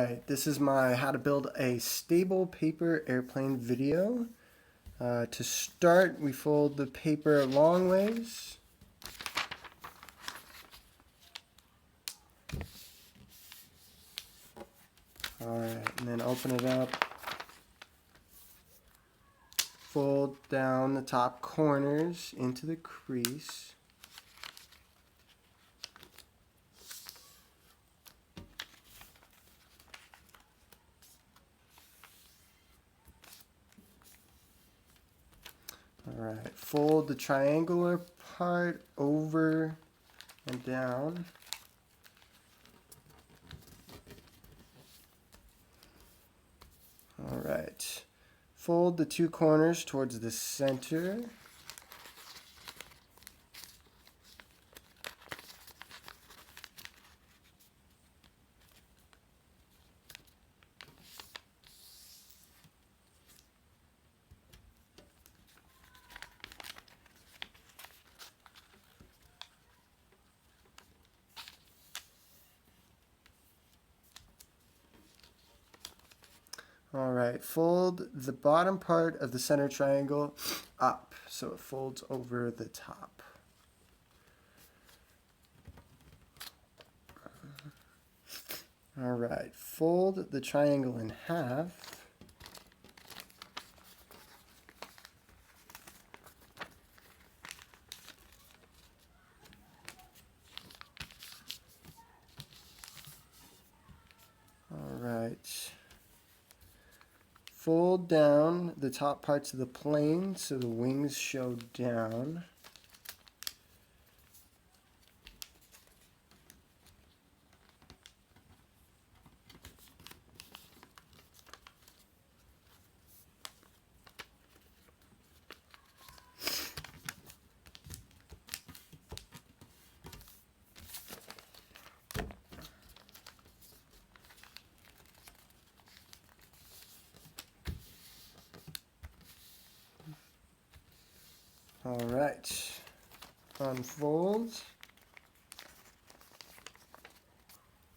Alright, this is my how to build a stable paper airplane video. To start, we fold the paper long ways. Alright, and then open it up. Fold down the top corners into the crease. Alright, fold the triangular part over and down. Alright, fold the two corners towards the center. Alright, fold the bottom part of the center triangle up so it folds over the top. Alright, fold the triangle in half. Alright. Fold down the top parts of the plane so the wings show down. Alright, unfold.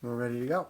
We're ready to go.